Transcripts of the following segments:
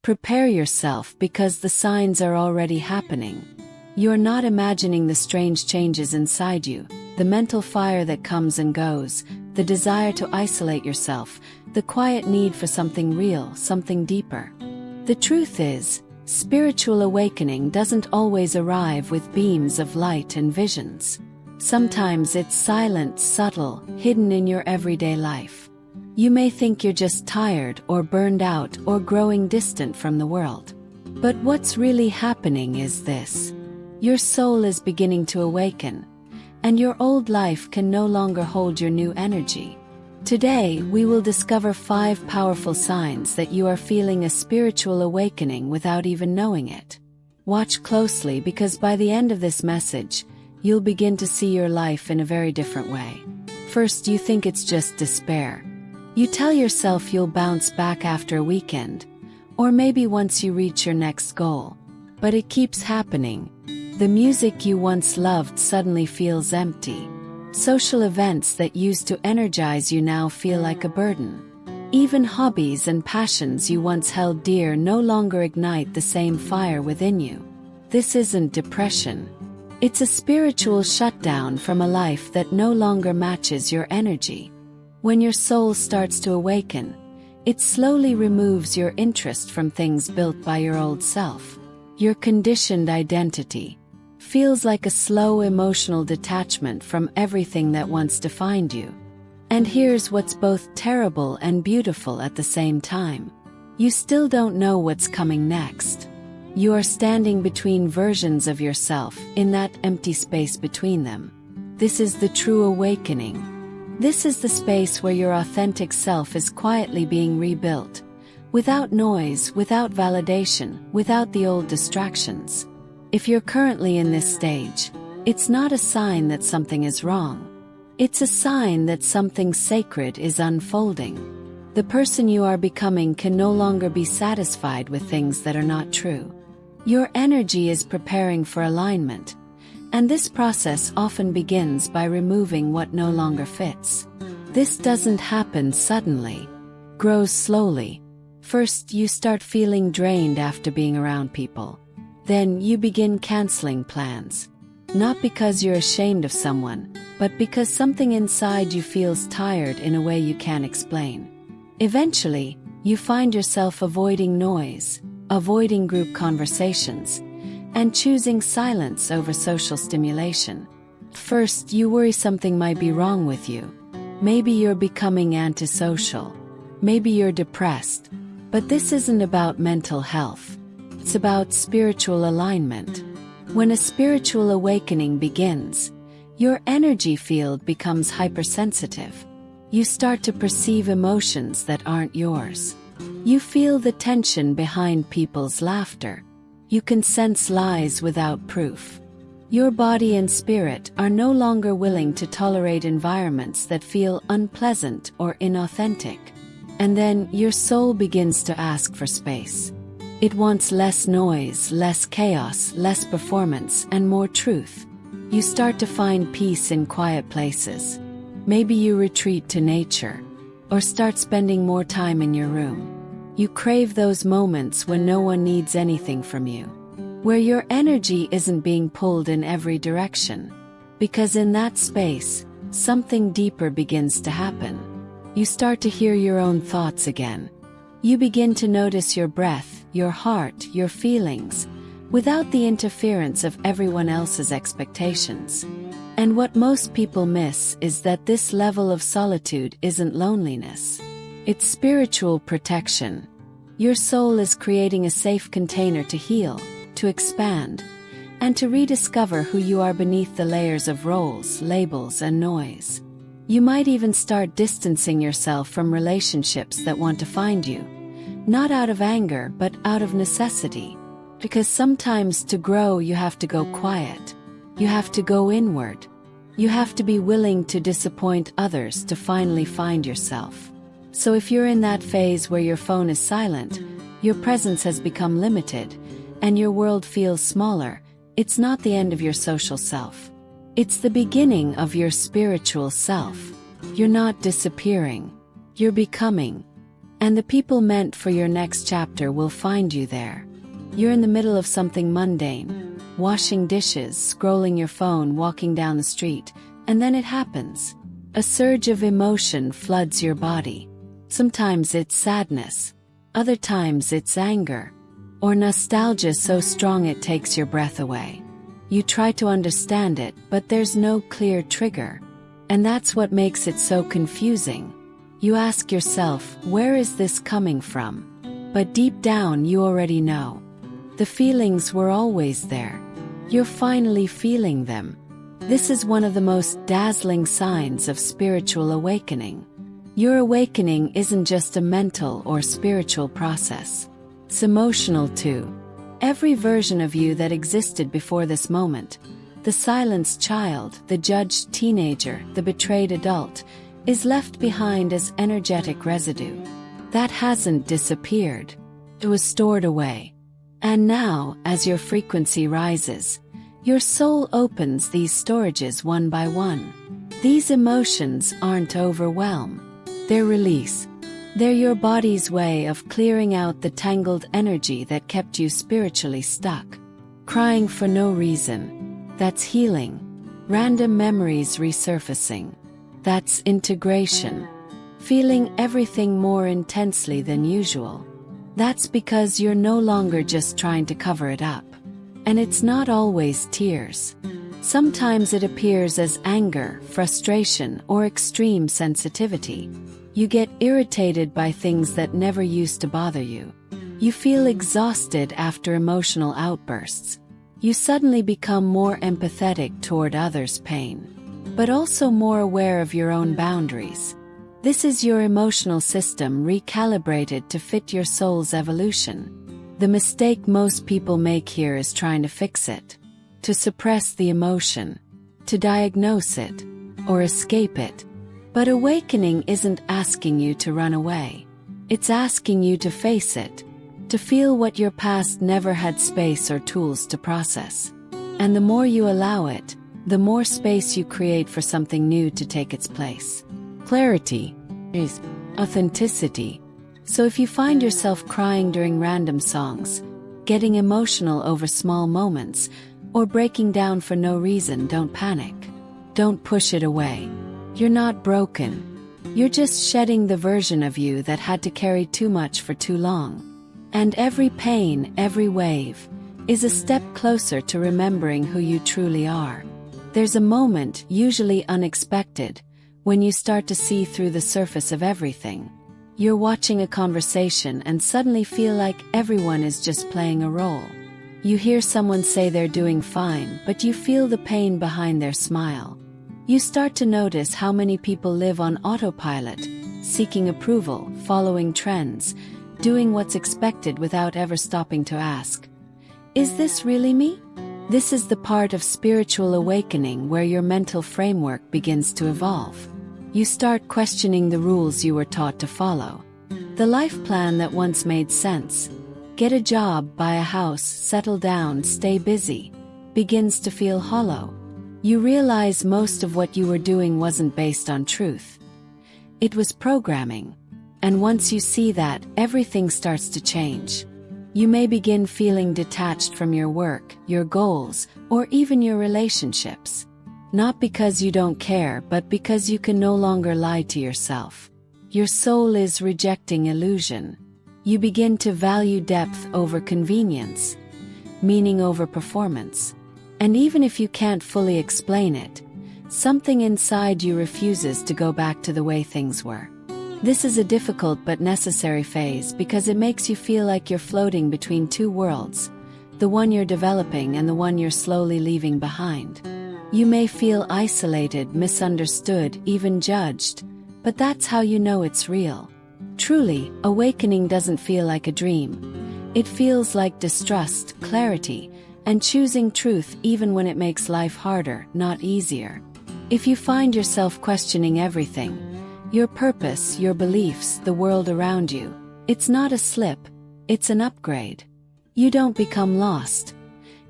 Prepare yourself because the signs are already happening. You're not imagining the strange changes inside you, the mental fire that comes and goes, the desire to isolate yourself, the quiet need for something real, something deeper. The truth is, spiritual awakening doesn't always arrive with beams of light and visions. Sometimes it's silent, subtle, hidden in your everyday life. You may think you're just tired or burned out or growing distant from the world. But what's really happening is this. Your soul is beginning to awaken, and your old life can no longer hold your new energy. Today, we will discover 5 powerful signs that you are feeling a spiritual awakening without even knowing it. Watch closely because by the end of this message, you'll begin to see your life in a very different way. First, you think it's just despair. You tell yourself you'll bounce back after a weekend, or maybe once you reach your next goal. But it keeps happening. The music you once loved suddenly feels empty. Social events that used to energize you now feel like a burden. Even hobbies and passions you once held dear no longer ignite the same fire within you. This isn't depression. It's a spiritual shutdown from a life that no longer matches your energy. When your soul starts to awaken, it slowly removes your interest from things built by your old self. Your conditioned identity feels like a slow emotional detachment from everything that once defined you. And here's what's both terrible and beautiful at the same time. You still don't know what's coming next. You are standing between versions of yourself in that empty space between them. This is the true awakening. This is the space where your authentic self is quietly being rebuilt, without noise, without validation, without the old distractions. If you're currently in this stage, it's not a sign that something is wrong. It's a sign that something sacred is unfolding. The person you are becoming can no longer be satisfied with things that are not true. Your energy is preparing for alignment, and this process often begins by removing what no longer fits. This doesn't happen suddenly. Grows slowly. First, you start feeling drained after being around people. Then you begin canceling plans. Not because you're ashamed of someone, but because something inside you feels tired in a way you can't explain. Eventually, you find yourself avoiding noise, avoiding group conversations, and choosing silence over social stimulation. First, you worry something might be wrong with you. Maybe you're becoming antisocial. Maybe you're depressed. But this isn't about mental health. It's about spiritual alignment. When a spiritual awakening begins, your energy field becomes hypersensitive. You start to perceive emotions that aren't yours. You feel the tension behind people's laughter. You can sense lies without proof. Your body and spirit are no longer willing to tolerate environments that feel unpleasant or inauthentic. And then your soul begins to ask for space. It wants less noise, less chaos, less performance, and more truth. You start to find peace in quiet places. Maybe you retreat to nature, or start spending more time in your room. You crave those moments when no one needs anything from you, where your energy isn't being pulled in every direction. Because in that space, something deeper begins to happen. You start to hear your own thoughts again. You begin to notice your breath, your heart, your feelings, without the interference of everyone else's expectations. And what most people miss is that this level of solitude isn't loneliness. It's spiritual protection. Your soul is creating a safe container to heal, to expand, and to rediscover who you are beneath the layers of roles, labels, and noise. You might even start distancing yourself from relationships that want to find you. Not out of anger, but out of necessity. Because sometimes to grow you have to go quiet. You have to go inward. You have to be willing to disappoint others to finally find yourself. So if you're in that phase where your phone is silent, your presence has become limited, and your world feels smaller, it's not the end of your social self. It's the beginning of your spiritual self. You're not disappearing. You're becoming. And the people meant for your next chapter will find you there. You're in the middle of something mundane, washing dishes, scrolling your phone, walking down the street, and then it happens. A surge of emotion floods your body. Sometimes it's sadness. Other times it's anger. Or nostalgia so strong it takes your breath away. You try to understand it, but there's no clear trigger. And that's what makes it so confusing. You ask yourself, where is this coming from? But deep down you already know. The feelings were always there. You're finally feeling them. This is one of the most dazzling signs of spiritual awakening. Your awakening isn't just a mental or spiritual process. It's emotional too. Every version of you that existed before this moment, the silenced child, the judged teenager, the betrayed adult, is left behind as energetic residue. That hasn't disappeared. It was stored away. And now, as your frequency rises, your soul opens these storages one by one. These emotions aren't overwhelm. They're release. They're your body's way of clearing out the tangled energy that kept you spiritually stuck. Crying for no reason. That's healing. Random memories resurfacing. That's integration. Feeling everything more intensely than usual. That's because you're no longer just trying to cover it up. And it's not always tears. Sometimes it appears as anger, frustration, or extreme sensitivity. You get irritated by things that never used to bother you. You feel exhausted after emotional outbursts. You suddenly become more empathetic toward others' pain, but also more aware of your own boundaries. This is your emotional system recalibrated to fit your soul's evolution. The mistake most people make here is trying to fix it, to suppress the emotion, to diagnose it, or escape it. But awakening isn't asking you to run away. It's asking you to face it, to feel what your past never had space or tools to process. And the more you allow it, the more space you create for something new to take its place. Clarity is authenticity. So if you find yourself crying during random songs, getting emotional over small moments, or breaking down for no reason, don't panic. Don't push it away. You're not broken. You're just shedding the version of you that had to carry too much for too long. And every pain, every wave, is a step closer to remembering who you truly are. There's a moment, usually unexpected, when you start to see through the surface of everything. You're watching a conversation and suddenly feel like everyone is just playing a role. You hear someone say they're doing fine, but you feel the pain behind their smile. You start to notice how many people live on autopilot, seeking approval, following trends, doing what's expected without ever stopping to ask, is this really me? This is the part of spiritual awakening where your mental framework begins to evolve. You start questioning the rules you were taught to follow. The life plan that once made sense, get a job, buy a house, settle down, stay busy, begins to feel hollow. You realize most of what you were doing wasn't based on truth. It was programming. And once you see that, everything starts to change. You may begin feeling detached from your work, your goals, or even your relationships. Not because you don't care, but because you can no longer lie to yourself. Your soul is rejecting illusion. You begin to value depth over convenience, meaning over performance. And even if you can't fully explain it, something inside you refuses to go back to the way things were. This is a difficult but necessary phase because it makes you feel like you're floating between two worlds, the one you're developing and the one you're slowly leaving behind. You may feel isolated, misunderstood, even judged, but that's how you know it's real. Truly, awakening doesn't feel like a dream. It feels like distrust, clarity, and choosing truth even when it makes life harder, not easier. If you find yourself questioning everything, your purpose, your beliefs, the world around you, it's not a slip, it's an upgrade. You don't become lost.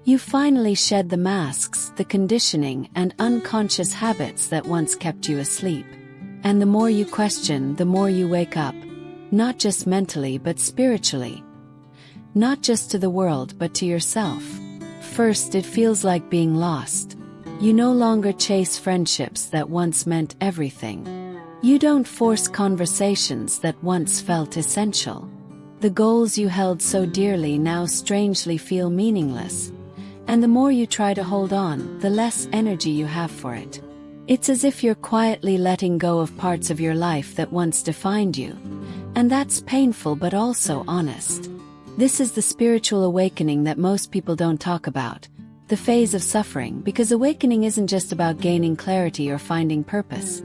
You finally shed the masks, the conditioning, and unconscious habits that once kept you asleep. And the more you question, the more you wake up. Not just mentally but spiritually. Not just to the world but to yourself. First, it feels like being lost. You no longer chase friendships that once meant everything. You don't force conversations that once felt essential. The goals you held so dearly now strangely feel meaningless. And the more you try to hold on, the less energy you have for it. It's as if you're quietly letting go of parts of your life that once defined you. And that's painful but also honest. This is the spiritual awakening that most people don't talk about. The phase of suffering, because awakening isn't just about gaining clarity or finding purpose.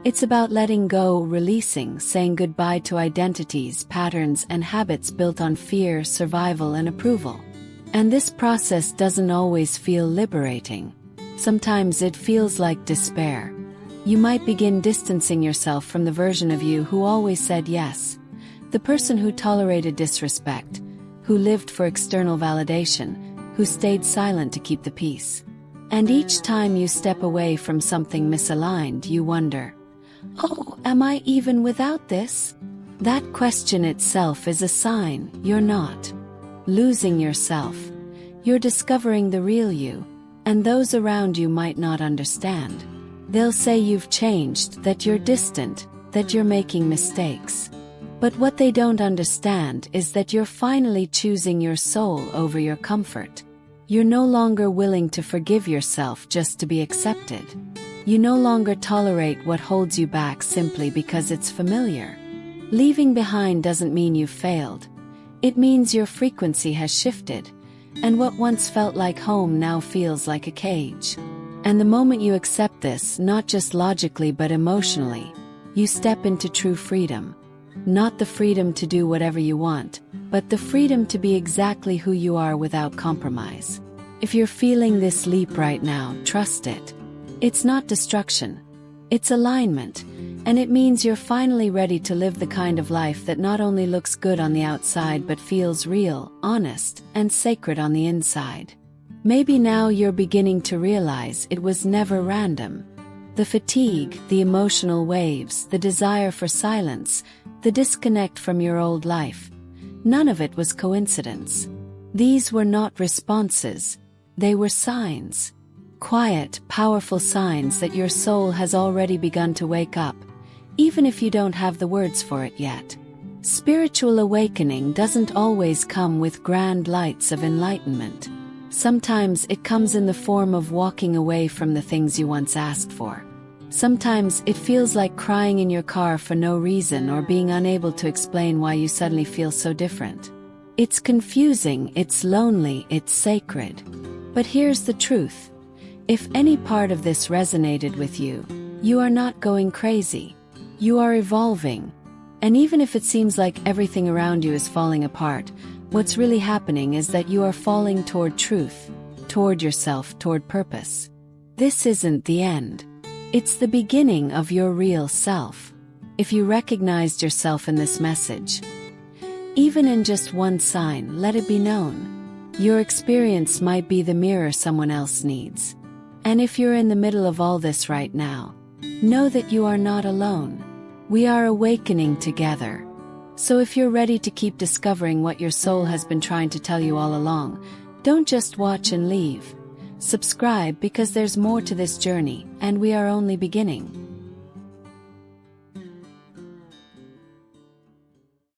It's about letting go, releasing, saying goodbye to identities, patterns, and habits built on fear, survival, and approval. And this process doesn't always feel liberating. Sometimes it feels like despair. You might begin distancing yourself from the version of you who always said yes. The person who tolerated disrespect, who lived for external validation, who stayed silent to keep the peace. And each time you step away from something misaligned, you wonder, oh, am I even without this? That question itself is a sign you're not losing yourself. You're discovering the real you, and those around you might not understand. They'll say you've changed, that you're distant, that you're making mistakes. But what they don't understand is that you're finally choosing your soul over your comfort. You're no longer willing to forgive yourself just to be accepted. You no longer tolerate what holds you back simply because it's familiar. Leaving behind doesn't mean you've failed. It means your frequency has shifted, and what once felt like home now feels like a cage. And the moment you accept this, not just logically but emotionally, you step into true freedom. Not the freedom to do whatever you want, but the freedom to be exactly who you are without compromise. If you're feeling this leap right now, trust it. It's not destruction. It's alignment, and it means you're finally ready to live the kind of life that not only looks good on the outside but feels real, honest, and sacred on the inside. Maybe now you're beginning to realize it was never random. The fatigue, the emotional waves, the desire for silence, the disconnect from your old life, none of it was coincidence. These were not responses. They were signs. Quiet, powerful signs that your soul has already begun to wake up, even if you don't have the words for it yet. Spiritual awakening doesn't always come with grand lights of enlightenment. Sometimes it comes in the form of walking away from the things you once asked for. Sometimes it feels like crying in your car for no reason or being unable to explain why you suddenly feel so different. It's confusing, it's lonely, it's sacred. But here's the truth. If any part of this resonated with you, you are not going crazy. You are evolving. And even if it seems like everything around you is falling apart, what's really happening is that you are falling toward truth, toward yourself, toward purpose. This isn't the end. It's the beginning of your real self. If you recognized yourself in this message, even in just one sign, let it be known. Your experience might be the mirror someone else needs. And if you're in the middle of all this right now, know that you are not alone. We are awakening together. So if you're ready to keep discovering what your soul has been trying to tell you all along, don't just watch and leave. Subscribe, because there's more to this journey, and we are only beginning.